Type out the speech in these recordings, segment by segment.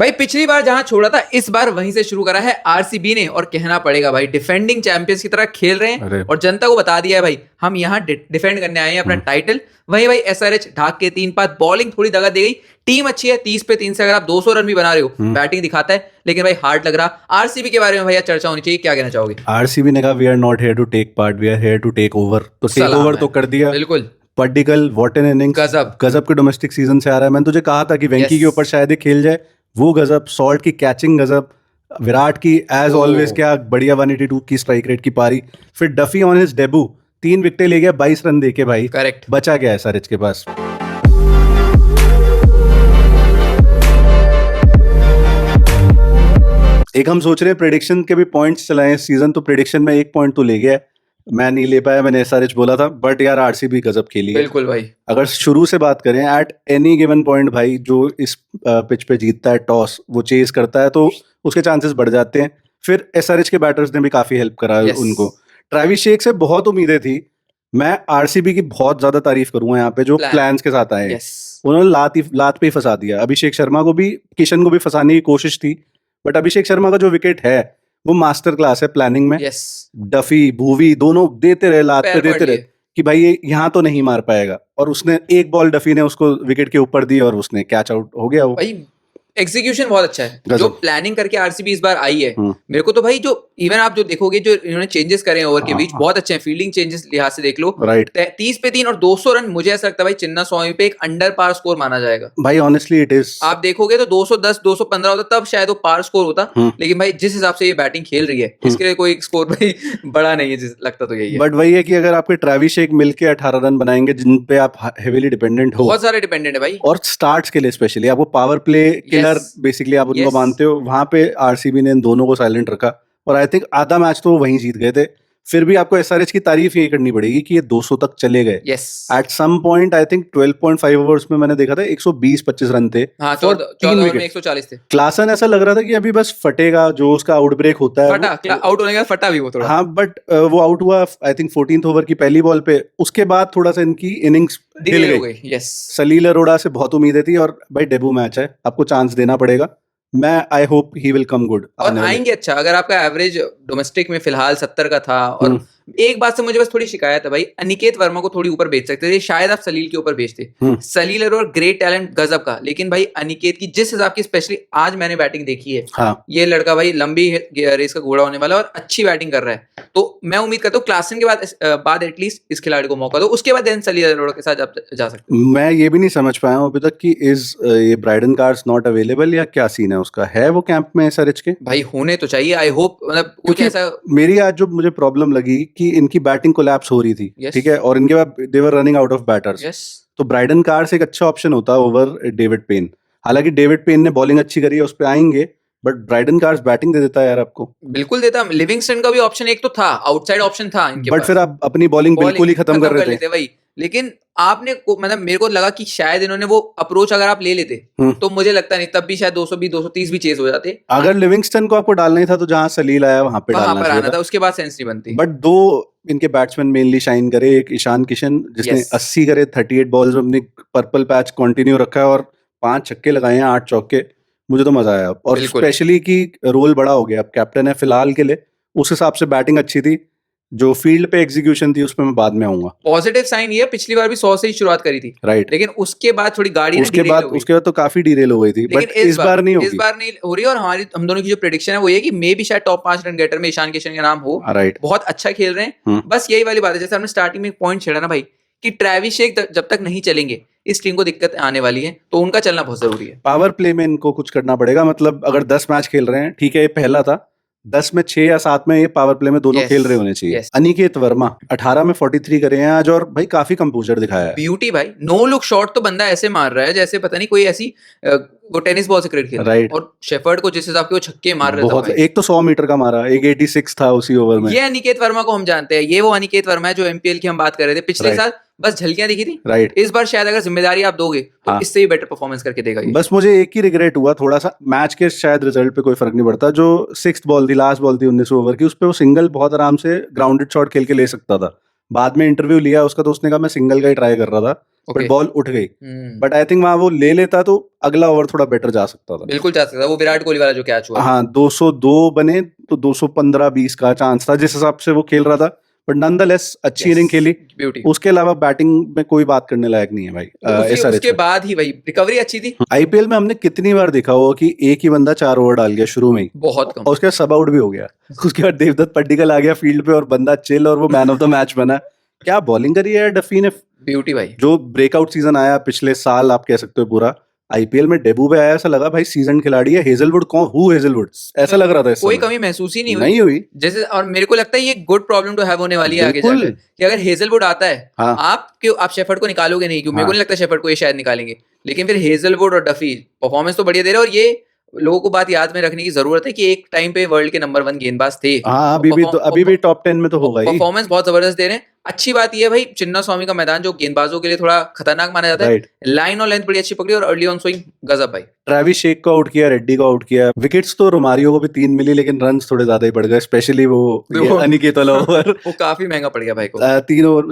भाई पिछली बार जहां छोड़ा था इस बार वहीं से शुरू करा है आरसीबी ने, और कहना पड़ेगा भाई डिफेंडिंग चैंपियंस की तरह खेल रहे हैं और जनता को बता दिया है भाई हम यहाँ डिफेंड करने आए हैं अपना टाइटल। वहीं भाई एसआरएच ढाक के 3-5, बॉलिंग थोड़ी दगा दी गई, टीम अच्छी है, 30 पे 3 से अगर आप 200 रन भी बना रहे हो, बैटिंग दिखाता है, लेकिन भाई हार्ड लग रहा। आरसीबी के बारे में भैया चर्चा होनी चाहिए, क्या कहना चाहोगे? आरसीबी ने कहा we are not here to take part, we are here to take over. तो टेक ओवर तो कर दिया बिल्कुल। पर्टिकल वॉट एन इनिंग्स, गजब के डोमेस्टिक सीजन से आ रहा है। मैंने तुझे कहा था कि वेंकी के ऊपर शायद खेल जाए, वो गजब, सॉल्ट की कैचिंग गजब, विराट की एज ऑलवेज क्या बढ़िया 182 की स्ट्राइक रेट की पारी, फिर डफी ऑन हिज डेब्यू 3 विकेटें ले गया 22 रन देके भाई। करेक्ट, बचा गया एसआरएच के पास। एक हम सोच रहे हैं प्रेडिक्शन के भी पॉइंट्स चलाएं इस सीजन, तो प्रेडिक्शन में 1 पॉइंट तो ले गया, मैं नहीं ले पाया, मैंने एसआरएच बोला था, बट यार आरसीबी गजब खेली है। बिल्कुल भाई। अगर शुरू से बात करें एट एनी गिवन पॉइंट भाई, जो इस पिच पे जीतता है टॉस, वो चेज करता है, तो उसके चांसेस बढ़ जाते हैं। फिर एसआरएच के बैटर्स ने भी काफी हेल्प करा उनको। ट्रेविस शेख से बहुत उम्मीदें थी, मैं आरसीबी की बहुत ज्यादा तारीफ करूंगा यहाँ पे, जो प्लान्स के साथ आए हैं। उन्होंने लात पे ही फंसा दिया। अभिषेक शर्मा को भी, किशन को भी फंसाने की कोशिश थी, बट अभिषेक शर्मा का जो विकेट है वो मास्टर क्लास है प्लानिंग में। डफी भूवी दोनों देते रहे, लात पे देते रहे कि भाई ये यहाँ तो नहीं मार पाएगा, और उसने एक बॉल डफी ने उसको विकेट के ऊपर दी और उसने कैच आउट हो गया। वो भाई एग्जीक्यूशन बहुत अच्छा है, जो प्लानिंग करके आरसीबी इस बार आई है। मेरे को तो भाई जो इवन आप जो देखोगे, जो इन्होंने चेंजेस करे ओवर के बीच, बहुत अच्छे हैं। फील्डिंग चेंजेस लिहाज से देख लो, 30 पे 3 और 200 रन, मुझे ऐसा लगता है भाई चिन्ना स्वामी पे एक अंडर पार स्कोर माना जाएगा भाई। ऑनेस्टली इट इज, आप देखोगे तो 210 215 होता तब शायद वो पार स्कोर होता, लेकिन भाई जिस हिसाब से ये बैटिंग खेल रही है, इसके लिए कोई स्कोर भाई बड़ा नहीं है, लगता तो यही है। बट वही है कि अगर आपके ट्रेविस शेख मिलके 18 रन बनाएंगे, जिन पे आप हेवीली डिपेंडेंट हो, बहुत सारे डिपेंडेंट है भाई, और स्टार्ट्स के लिए स्पेशली आपको पावर प्ले किलर बेसिकली आप उनको मानते हो, वहां पे आरसीबी ने इन दोनों को साइलेंट रखा, और आई थिंक आधा मैच तो वहीं जीत गए थे। फिर भी आपको एसआरएच की तारीफ यही करनी पड़ेगी कि ये 200 तक चले गए। At some point I think 12.5 overs में मैंने देखा था 120-25 रन थे, 14 में 140 थे। क्लासन ऐसा लग रहा था कि अभी बस फटेगा, जो उसका आउट ब्रेक होता है, आउट होने का फटा भी वो थोड़ा। हाँ, बट वो आउट हुआ आई थिंक 14th ओवर की पहली बॉल पे। उसके बाद थोड़ा सा इनकी इनिंग्स हिल गई। सलील अरोड़ा से बहुत उम्मीदें थी, और भाई डेब्यू मैच है, आपको चांस देना पड़ेगा। मैं I hope he will come good, और आएंगे अच्छा। अगर आपका एवरेज डोमेस्टिक में फिलहाल 70 का था, और एक बात से मुझे बस थोड़ी शिकायत है भाई, अनिकेत वर्मा को थोड़ी ऊपर बेच सकते थे, शायद आप सलील के ऊपर बेचते। सलील अरोड़ा ग्रेट टैलेंट गजब का, लेकिन भाई अनिकेत की जिस हिसाब की, स्पेशली आज मैंने बैटिंग देखी है, ये लड़का भाई लंबी रेस का घोड़ा होने वाला है और अच्छी बैटिंग कर रहा है। तो मैं उम्मीद करता हूँ क्लासन के बाद एटलीस्ट इस खिलाड़ी को मौका दो, उसके बाद देन सलील अरोड़ा के साथ आप जा सकते हो। मैं ये भी नहीं समझ पाया हूँ अभी तक कि इज ये ब्राइडन कार्ड्स नॉट अवेलेबल, या क्या सीन है उसका? है वो कैंप में एसआरएच के? भाई होने तो चाहिए, आई होप, मतलब कुछ ऐसा। मेरी आज जो मुझे प्रॉब्लम लगी कि इनकी बैटिंग कोलैप्स हो रही थी, ठीक है, और इनके बाद they were running out of batters, तो ब्राइडन कार्ड्स एक अच्छा ऑप्शन होता है ओवर डेविड पेन। हालांकि डेविड पेन ने बॉलिंग अच्छी करी है, उस पर आएंगे, बट ब्राइडन कार्ड्स बैटिंग दे देता है यार आपको। बिल्कुल देता। लिविंगस्टन का भी ऑप्शन एक तो था, आउटसाइड ऑप्शन था इनके, बट फिर आप अपनी बॉलिंग बिल्कुल ही खत्म कर रहे थे भाई। लेकिन आपने, मतलब मेरे को लगा कि शायद इन्होंने वो अप्रोच अगर आप ले लेते तो मुझे लगता नहीं, तब भी शायद 220 230 भी चेज हो जाते। अगर लिविंगस्टन को आपको डालना ही था तो जहां सलील आया वहां पे डालना था, उसके बाद सेंस नहीं बनती। बट दो इनके बैट्समैन मेनली शाइन करे, एक ईशान किशन जिसने 80 करे 38 बॉल्स में, अपनी पर्पल पैच कंटिन्यू रखा है, और 5 छक्के लगाए हैं, 8 चौके, मुझे तो मजा आया। और स्पेशली कि रोल बड़ा हो गया, अब कैप्टन है फिलहाल के लिए, उस हिसाब से बैटिंग अच्छी थी। जो फील्ड पे एग्जीक्यूशन थी उसमें मैं बाद में आऊंगा। पॉजिटिव साइन ये, पिछली बार भी 100 से ही शुरुआत करी थी, राइट, लेकिन उसके बाद थोड़ी गाड़ी उसके बाद तो काफी डीरेल हो गई थी, बट इस बार नहीं होगी। इस बार नहीं हो रही, और हम दोनों की जो प्रेडिक्शन है वो ये कि मे भी शायद टॉप 5 रन गेटर में ईशान किशन का नाम हो। राइट, बहुत अच्छा खेल रहे हैं। बस यही वाली बात है, जैसे हमने स्टार्टिंग में एक पॉइंट छेड़ा ना भाई, कि ट्रेविस शेख जब तक नहीं चलेंगे इस टीम को दिक्कत आने वाली है, तो उनका चलना बहुत जरूरी है। पावर प्ले में इनको कुछ करना पड़ेगा, मतलब अगर 10 मैच खेल रहे हैं, ठीक है, ये पहला था, 10 में 6 या 7 में ये पावर प्ले में दोनों खेल रहे होने चाहिए। अनिकेत वर्मा 18 में 43 करे हैं आज, और भाई काफी कंपोजर दिखाया है। ब्यूटी भाई, नो लुक शॉट तो बंदा ऐसे मार रहा है जैसे पता नहीं कोई ऐसी वो टेनिस बॉल से क्रिकेट खेल रहा है। और शेफर्ड को जिस हिसाब के वो छक्के मार रहे थे, एक तो 100 मीटर का मारा, एक 86 था उसी ओवर में। ये अनिकेत वर्मा को हम जानते हैं, ये वो अनिकेत वर्मा है जो एमपीएल की हम बात कर रहे थे पिछले साल, बस झलकियां दिखी थी। राइट, इस बार शायद अगर जिम्मेदारी आप दोगे तो इससे भी बेटर परफॉर्मेंस करके देगा ये। बस मुझे एक ही रिग्रेट हुआ थोड़ा सा, मैच के शायद रिजल्ट पे कोई फर्क नहीं पड़ता, जो 6th बॉल थी, लास्ट बॉल थी 19 ओवर की, उस पे वो सिंगल बहुत आराम से ग्राउंडेड शॉट खेल के ले सकता था। बाद में इंटरव्यू लिया उसका, तो उसने कहा मैं सिंगल का ही ट्राई कर रहा था, बट बॉल उठ गई, बट आई थिंक वहां वो ले लेता तो अगला ओवर थोड़ा बेटर जा सकता था। बिल्कुल जा सकता था, वो विराट कोहली वाला जो कैच हुआ। हाँ 202 बने तो 215-20 का चांस था जिस हिसाब से वो खेल रहा था, बट नॉनदलेस अच्छी इनिंग खेली। ब्यूटी। उसके अलावा बैटिंग में कोई बात करने लायक नहीं है भाई। उसके बाद ही भाई रिकवरी अच्छी थी। आईपीएल में हमने कितनी बार देखा होगा कि एक ही बंदा 4 ओवर डाल गया शुरू में ही, बहुत कम, और उसके बाद सब आउट भी हो गया। उसके बाद देवदत्त पड्डीकल आ गया फील्ड पे और बंदा चिल, और वो मैन ऑफ द मैच बना। क्या बॉलिंग करी है डफी ने। ब्यूटी भाई। जो ब्रेकआउट सीजन आया पिछले साल आप कह सकते हो पूरा, आईपीएल में डेब्यू पे आया, ऐसा लगा भाई सीजन खिलाड़ी है। हेजलवुड कौन, हु हेजलवुड, ऐसा लग रहा था। कोई कमी महसूस ही नहीं हुई जैसे, और मेरे को लगता है ये गुड प्रॉब्लम टू हैव होने वाली है आगे जाकर, कि अगर हेजलवुड आता है, हाँ। आप शेफर्ड को निकालोगे नहीं, क्यों मेरे को नहीं लगता शेफर्ड को ये शायद निकालेंगे, लेकिन फिर हेजलवुड और डफी परफॉर्मेंस तो बढ़िया दे रहे हैं, और ये लोगों को बात याद में रखने की जरूरत है कि एक टाइम पे वर्ल्ड के नंबर 1 गेंदबाज थे। हाँ, अभी भी टॉप 10 में तो होगा ही। परफॉर्मेंस बहुत जबरदस्त दे रहे हैं। अच्छी बात ये है भाई, चिन्ना स्वामी का मैदान जो गेंदबाजों के लिए थोड़ा खतरनाक माना जाता है, लाइन और लेंथ बड़ी अच्छी पकड़ी, और अर्ली ऑन स्विंग गजब भाई। ट्रेविस शेक को आउट किया, रेड्डी को आउट किया। विकेट्स तो रोमारियो को भी 3 मिली, लेकिन रन्स थोड़े ज्यादा ही पड़ गए, स्पेशली वो अनिकेत वाला ओवर। वो काफी महंगा पड़ गया भाई को।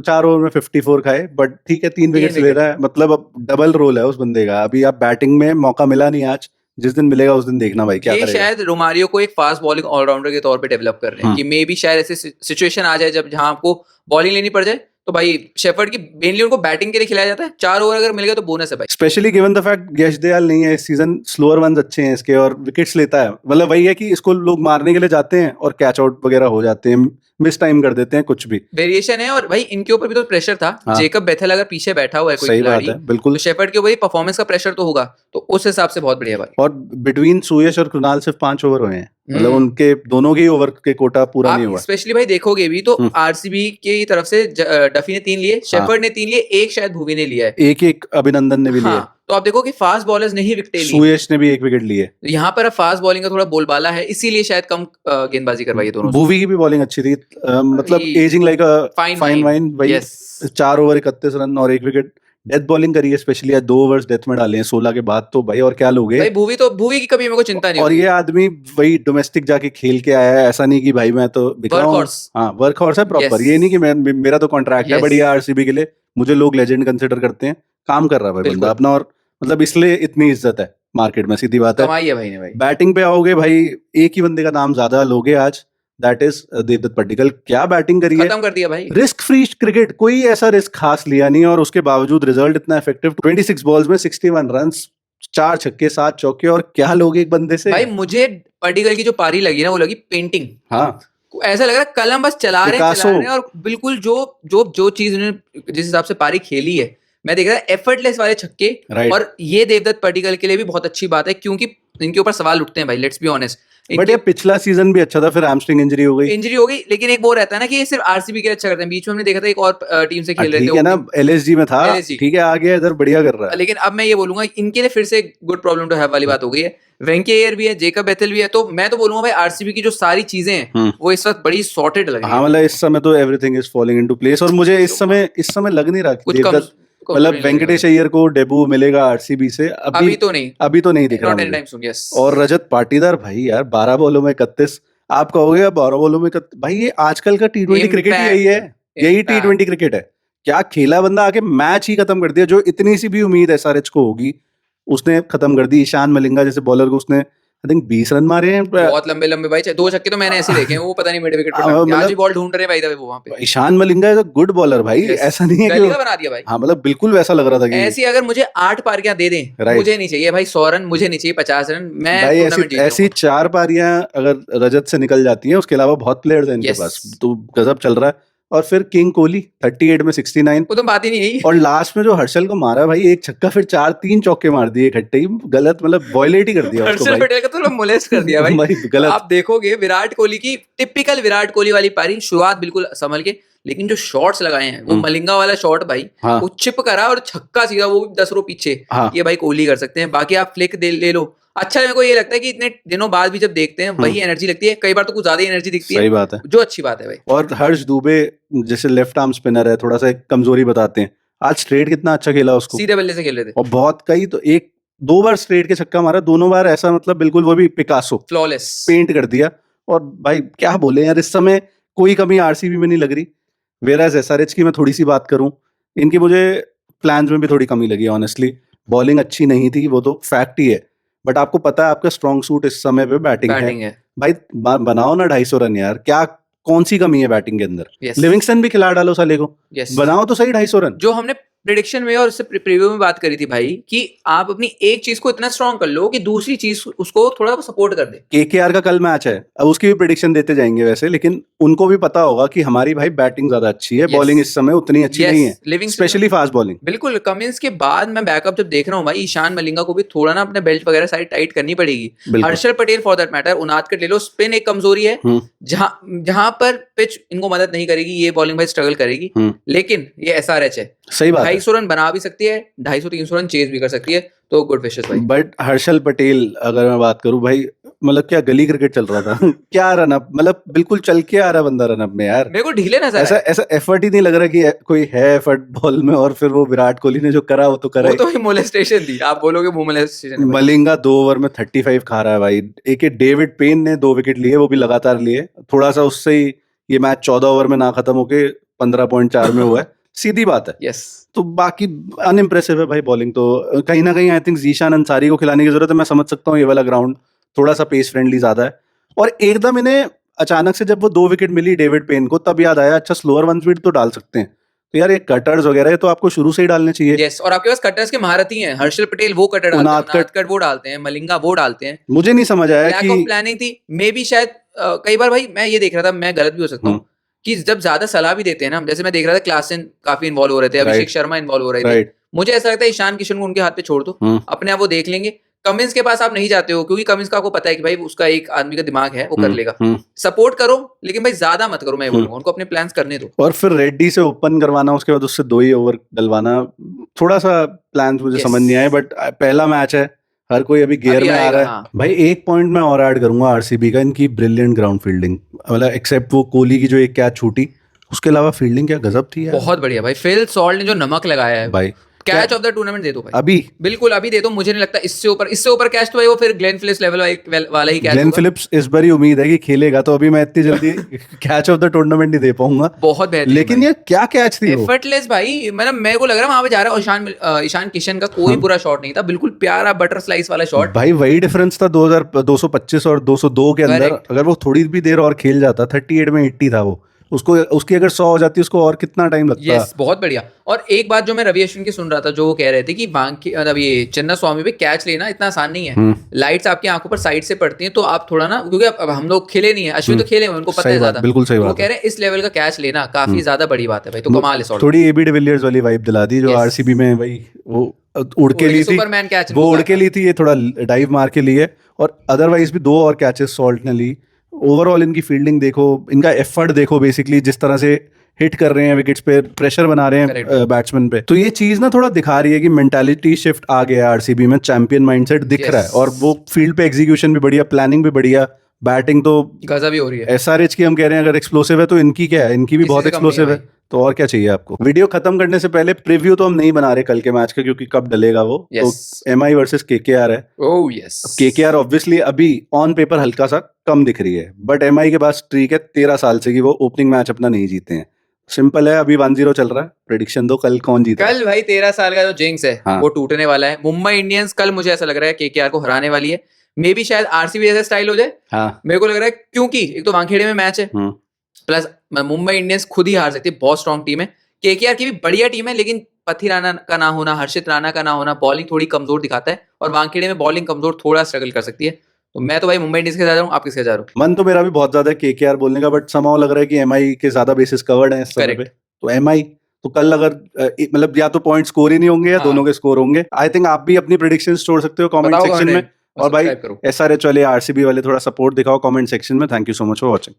4 ओवर में 54 खाए, बट ठीक है 3 विकेट्स ले रहा है, मतलब अब डबल रोल है उस बंदे का। अभी आप बैटिंग में मौका मिला नहीं आज, जिस दिन मिलेगा उस दिन देखना भाई क्या करेगा। शायद रोमारियो को एक फास्ट बॉलिंग ऑलराउंडर के तौर पे डेवलप कर रहे हैं, कि मे बी शायद ऐसे सिचुएशन आ जाए जब जहां आपको बॉलिंग लेनी पड़ जाए, तो भाई शेफर्ड की मेनली उनको बैटिंग के लिए खिलाया जाता है। 4 ओवर अगर मिल गए तो बोनस है भाई। स्पेशली गिवन द फैक्ट यश दयाल नहीं है इस सीजन, स्लोअर वंस अच्छे हैं इसके और विकेट्स लेता है। मतलब वही है कि इसको लोग मारने के लिए जाते हैं और कैच आउट वगैरह हो जाते हैं, मिस टाइम कर देते हैं, कुछ भी वेरिएशन है। और भाई इनके ऊपर भी तो प्रेशर था। हाँ। जेकब बेथेल अगर पीछे बैठा हुआ है कोई खिलाड़ी, बिल्कुल, तो शेफर्ड के ऊपर परफॉर्मेंस का प्रेशर तो होगा, तो उस हिसाब से बहुत बढ़िया भाई। और बिटवीन सुयश और कृणाल सिर्फ 5 ओवर हुए हैं, मतलब उनके दोनों के ओवर के कोटा पूरा नहीं हुआ। स्पेशली भाई देखोगे भी तो आरसीबी की तरफ से डफी ने 3 लिए, शेफर्ड ने 3 लिए, एक शायद भुवी ने लिया है, एक अभिनंदन ने भी लिया। तो आप देखो कि फास्ट बॉलर्स ने ही विकेट ली, सुयश ने भी 1 विकेट ली है। यहाँ पर अब फास्ट बॉलिंग का थोड़ा बोलबाला है, इसीलिए शायद कम गेंदबाजी करवाई है दोनों। भुवी की भी बॉलिंग अच्छी थी, मतलब ageing like a fine wine भाई। 4 ओवर 31 रन और 1 विकेट। डेथ बॉलिंग करी है, स्पेशली आज 2 ओवर्स डेथ में डाले हैं 16 के बाद, तो भाई और क्या लोगे भाई। भुवी की कभी मेरे को चिंता नहीं। और ये आदमी वही डोमेस्टिक जाके खेल के आया है, ऐसा नहीं कि भाई मैं तो वर्क हॉर्स है प्रॉपर। ये नहीं कि मेरा तो कॉन्ट्रैक्ट है बढ़िया आरसीबी के लिए, मुझे लोग लेजेंड कंसिडर करते हैं, काम कर रहा है भाई बंदा अपना, और मतलब इसलिए इतनी इज्जत है मार्केट में, सीधी बात है। कमाई है भाई ने भाई। बैटिंग पे आओगे भाई, एक ही बंदे का नाम ज्यादा लोगे आज, दैट इज देवदत्त पड्डीकल। क्या बैटिंग करी है, खत्म कर दिया भाई। रिस्क फ्री क्रिकेट, कोई ऐसा रिस्क खास लिया नहीं, और उसके बावजूद रिजल्ट इतना इफेक्टिव। 26 बॉल्स में 61 रन्स, 4 छक्के 7 चौके, और क्या लोगे एक बंदे से। भाई मुझे पड्डीकल की जो पारी लगी ना, वो लगी पेंटिंग। हाँ, ऐसा लग रहा है कलम बस चला रहे हैं, और बिल्कुल जो चीज उन्होंने जिस हिसाब से पारी खेली है, मैं देख रहा है एफर्टलेस वाले छक्के। और ये देवदत्त पड्डीकल के लिए भी बहुत अच्छी बात है, क्योंकि इनके ऊपर सवाल उठते हैं भाई, लेट्स बी ऑनेस्ट। बट ये पिछला सीजन भी अच्छा था, फिर हैमस्ट्रिंग इंजरी हो गई, लेकिन एक वो रहता है ना कि ये सिर्फ आरसीबी के लिए अच्छा करते हैं। बीच में हमने देखा था एक और टीम से खेल रहे थे, ठीक है ना, एलएसजी में था, ठीक है, आ गया इधर, बढ़िया कर रहा है। लेकिन अब मैं ये बोलूंगा, इनके लिए फिर से गुड प्रॉब्लम टू हैव वाली बात हो गई है। वेंकी अय्यर भी है, जेकब बेथेल भी है, तो मैं तो बोलूंगा भाई आरसीबी की जो सारी चीजें हैं वो इस वक्त बड़ी सॉर्टेड लग रही है। हाँ, मतलब इस समय तो everything is falling into place, और मुझे इस समय लग नहीं रहा मतलब वेंकटेश अय्यर को डेब्यू मिलेगा आरसीबी से, अभी तो नहीं दिख रहा मुझे। और रजत पाटीदार भाई यार 12 बॉलों में 31, आप कहोगे 12 बॉलों में भाई ये आजकल का टी20 क्रिकेट यही है, यही टी20 क्रिकेट है। क्या खेला बंदा, आके मैच ही खत्म कर दिया। जो इतनी सी भी उम्मीद एसआरएच को होगी उसने खत्म कर दी। ईशान मलिंगा जैसे बॉलर को उसने आई थिंक 20 रन मारे हैं, बहुत लंबे भाई। 2 छक्के तो मैंने ऐसे देखे हैं, वो पता नहीं मिड विकेट पर आज भी बॉल ढूंढ रहे हैं भाई वो वहां पे। Ishan Malinga is a good bowler भाई, ऐसा नहीं है कि बना दिया भाई। हाँ, मतलब बिल्कुल वैसा लग रहा था कि ऐसी अगर मुझे 8 पारियां दे दें, मुझे नहीं चाहिए भाई 100 रन, मुझे नहीं चाहिए 50 रन, मैं ऐसी 4 पारियां अगर रजत से निकल जाती हैं, उसके अलावा बहुत प्लेयर्स हैं इनके पास, तो गजब चल रहा है। और फिर किंग कोहली 38 में 69, वो तो बात ही नहीं है। और लास्ट में जो हर्षल को मारा भाई, 1 छक्का फिर 3 चौके मार दिए इकट्ठे ही, गलत, मतलब वायलेट ही कर दिया उसको भाई। हर्षल को तो मोलेस्ट कर दिया भाई गलत। आप देखोगे विराट कोहली की टिपिकल विराट कोहली वाली पारी, शुरुआत बिल्कुल संभल के, लेकिन जो शॉट्स लगाए हैं, वो मलिंगा वाला शॉट भाई, वो चिप करा और छक्का सीधा, वो भी 10 रो पीछे, ये भाई कोहली कर सकते हैं। बाकी आप फ्लिक ले लो। अच्छा, मेरे को ये लगता है कि इतने दिनों बाद भी जब देखते हैं वही एनर्जी लगती है, कई बार तो कुछ ज्यादा एनर्जी दिखती है। सही बात है, जो अच्छी बात है भाई। और हर्ष दुबे जैसे लेफ्ट आर्म स्पिनर है, थोड़ा सा कमजोरी बताते हैं, आज स्ट्रेट कितना अच्छा खेला उसको, सीधे बल्ले से खेल रहे थे, और बहुत तो 1-2 बार स्ट्रेट के छक्का मारा, दोनों बार ऐसा मतलब बिल्कुल वो भी पिकासो फ्लॉलेस पेंट कर दिया। और भाई क्या बोले यार, इस समय कोई कमी आरसीबी में नहीं लग रही। वेराज एसआरएच की मैं थोड़ी सी बात करूं, इनकी मुझे प्लान्स में भी थोड़ी कमी लगी ऑनेस्टली। बॉलिंग अच्छी नहीं थी, वो तो फैक्ट ही है, बट आपको पता है आपका स्ट्रॉन्ग सूट इस समय पे बैटिंग है भाई। बनाओ ना 250 रन यार, क्या कौन सी कमी है बैटिंग के अंदर? लिविंगस्टन भी खिला डालो साले को, बनाओ तो सही 250 रन। जो हमने प्रेडिक्शन में और उससे प्रीव्यू में बात करी थी भाई, कि आप अपनी एक चीज को इतना स्ट्रॉन्ग कर लो कि दूसरी चीज उसको थोड़ा सपोर्ट कर दे। केकेआर का कल मैच है, अब उसकी भी प्रेडिक्शन देते जाएंगे वैसे, लेकिन उनको भी पता होगा कि हमारी भाई बैटिंग ज्यादा अच्छी है, बॉलिंग इस समय उतनी अच्छी नहीं है, स्पेशली फास्ट बॉलिंग। बिल्कुल, कमिंस के बाद मैं बैकअप जब देख रहा हूँ भाई, ईशान मलिंगा को भी थोड़ा ना अपने बेल्ट वगैरह साइड टाइट करनी पड़ेगी। Harshal Patel for that matter, Unadkat ले लो, स्पिन एक कमजोरी है, जहां पर पिच इनको मदद नहीं करेगी, ये बॉलिंग भाई स्ट्रगल करेगी। लेकिन ये SRH है, सही बात, 250 रन बना भी सकती है, 250-300 रन चेज भी कर सकती है, तो गुड विशेस भाई। बट हर्षल पटेल अगर मैं बात करूं भाई, मतलब क्या गली क्रिकेट चल रहा था क्या रनअप, मतलब बिल्कुल चल के आ रहा बंदा रनअप में यार, मेरे को ढीले नजर ऐसा एफर्ट ही नहीं लग रहा कि कोई है एफर्ट बॉल में। और फिर वो विराट कोहली ने जो करा वो तो करा, वो तो मोलेस्टेशन थी, आप बोलोगे वो मोलेस्टेशन। मलिंगा 2 ओवर में 35 खा रहा है भाई। एक डेविड पेन ने 2 विकेट लिए, वो भी लगातार लिए, थोड़ा सा उससे ही ये मैच 14 ओवर में ना खत्म होके 15.4 में हुआ है, सीधी बात है। यस, तो बाकी अनइम्प्रेसिव है भाई बॉलिंग तो। कहीं ना कहीं आई थिंक जीशान अंसारी को खिलाने की जरूरत है। मैं समझ सकता हूँ ये वाला ग्राउंड थोड़ा सा पेस फ्रेंडली ज्यादा है, और एकदम इन्हें अचानक से जब वो 2 विकेट मिली डेविड पेन को, तब याद आया अच्छा स्लोअर 1 स्पीड तो डाल सकते हैं। तो यार ये कटर्स वगैरह तो आपको शुरू से ही डालने चाहिए। यस, और आपके पास कटर्स के महारथी हैं, हर्षल पटेल वो कटर डालते हैं, उनादकट वो डालते हैं, मलिंगा वो डालते हैं। मुझे नहीं समझ आया कि लैक ऑफ प्लानिंग थी, मे बी शायद कई बार भाई मैं ये देख रहा था, मैं गलत भी हो सकता हूँ, कि जब ज्यादा सलाह भी देते हैं ना, जैसे मैं देख रहा था क्लासन काफी इन्वॉल्व हो रहे थे, अभिषेक शर्मा इन्वॉल्व हो रहे थे, मुझे ऐसा लगता है ईशान किशन को उनके हाथ पे छोड़ दो, अपने आप वो देख लेंगे। कमिंस के पास आप नहीं जाते हो, क्योंकि कमिंस का आपको पता है कि भाई उसका एक आदमी का दिमाग है, वो कर लेगा। सपोर्ट करो, लेकिन भाई ज्यादा मत करो, मैं बोलूंगा उनको अपने प्लान्स करने दो। और फिर रेड्डी से ओपन करवाना, उसके बाद उससे 2 ही ओवर डलवाना, थोड़ा सा प्लान्स मुझे समझ नहीं आए। बट पहला मैच है, हर कोई अभी गियर में आ रहा है। हाँ। भाई एक पॉइंट मैं और ऐड करूंगा आरसीबी का, इनकी ब्रिलियंट ग्राउंड फील्डिंग, मतलब एक्सेप्ट वो कोहली की जो एक कैच छूटी, उसके अलावा फील्डिंग क्या गजब थी यार। बहुत बढ़िया भाई, फिल सॉल्ट ने जो नमक लगाया है भाई, कैच ऑफ द टूर्नामेंट दे दो भाई अभी, बिल्कुल अभी दे दो। मुझे नहीं लगता इससे ऊपर कैच तो भाई वो फिर ग्लेन फिलिप्स लेवल वाला ही कैच। ग्लेन फिलिप्स इस बार ही उम्मीद है कि खेलेगा, तो अभी मैं इतनी जल्दी कैच ऑफ द टूर्नामेंट नहीं दे पाऊंगा। बहुत बेहतरीन, लेकिन ये क्या कैच थी, एफर्टलेस भाई। मतलब मेरे को लग रहा है वहां पे जा रहा है ईशान किशन का कोई बुरा शॉट नहीं था, बिल्कुल प्यारा बटर स्लाइस वाला शॉट भाई। वही डिफरेंस था 2225 और 202 के अंदर। अगर वो थोड़ी भी देर और खेल जाता, 38 में 80 था वो, उसकी अगर 100 हो जाती उसको और कितना टाइम लगता। यस, बहुत बढ़िया। और एक बात जो मैं रवि अश्विन की सुन रहा था, जो वो कह रहे थे कि मतलब ये चन्ना स्वामी पे कैच लेना इतना आसान नहीं है, लाइट्स आपकी आंखों पर साइड से पड़ती हैं, तो आप थोड़ा ना, क्योंकि अब हम लोग खेले नहीं है, अश्विन तो खेले हैं, उनको पता है ज्यादा। बिल्कुल सही बात। वो कह रहे हैं इस लेवल का कैच लेना काफी ज्यादा बड़ी बात है भाई, तो कमाल है। थोड़ी एबी डिविलियर्स वाली वाइब दिला दी जो आरसीबी में भाई, वो उड़ के ली थी, सुपरमैन कैच वो उड़ के ली थी, ये थोड़ा डाइव मार के लिए। और अदरवाइज भी 2 और कैचेस सॉल्ट ने ली। ओवरऑल इनकी फील्डिंग देखो, इनका एफर्ट देखो, बेसिकली जिस तरह से हिट कर रहे हैं विकेट्स पे, प्रेशर बना रहे हैं बैट्समैन पे, तो ये चीज ना थोड़ा दिखा रही है कि मेंटालिटी शिफ्ट आ गया आरसीबी में, चैंपियन माइंडसेट दिख रहा है। और वो फील्ड पे एग्जीक्यूशन भी बढ़िया, प्लानिंग भी बढ़िया, बैटिंग तो गजब ही हो रही है। एसआरएच की हम कह रहे हैं अगर एक्सप्लोसिव है, तो इनकी क्या है, इनकी भी बहुत एक्सप्लोसिव है। तो और क्या चाहिए आपको। वीडियो खत्म करने से पहले प्रीव्यू तो हम नहीं बना रहे कल के मैच का, क्योंकि कब डलेगा वो। तो एमआई वर्सेस केकेआर है। ओह यस, केकेआर ऑब्वियसली अभी ऑन पेपर हल्का सा कम दिख रही है, बट एमआई के पास स्ट्रीक है 13 साल से कि वो ओपनिंग मैच अपना नहीं जीते हैं। सिंपल है, अभी 1-0 चल रहा है। प्रेडिक्शन दो, कल कौन जीता? कल भाई 13 साल का जो जिंक्स है, हाँ, वो टूटने वाला है। मुंबई इंडियंस कल मुझे ऐसा लग रहा है केकेआर को हराने वाली है। मे बी शायद आरसीबी जैसा स्टाइल हो जाए। हाँ, मेरे को लग रहा है, क्योंकि एक तो वानखेड़े में मैच है, प्लस मुंबई इंडियंस खुद ही हार सकती है, बहुत स्ट्रॉन्ग टीम है। केकेआर की भी बढ़िया टीम है, लेकिन पथी राणा का ना होना, हर्षित राणा का ना होना बॉलिंग थोड़ी कमजोर दिखाता है, और वानखेड़े में बॉलिंग कमजोर थोड़ा स्ट्रगल कर सकती है। तो मैं तो भाई मुंबई इंडियंस के साथ जा रहा हूँ, आप किसके साथ जा रहे हो? मन तो मेरा भी बहुत ज्यादा है केकेआर बोलने का, बट समाव लग रहा है कि एमआई के ज्यादा बेसिस कवर्ड है इस समय पे। तो एमआई तो कल अगर मतलब या तो पॉइंट स्कोर ही नहीं होंगे या दोनों के स्कोर होंगे। आई थिंक आप भी अपनी प्रेडिक्शंस छोड़ सकते हो कमेंट सेक्शन में, और भाई एसआरएच वाले, आरसीबी वाले थोड़ा सपोर्ट दिखाओ कमेंट सेक्शन में। Thank you so much for watching.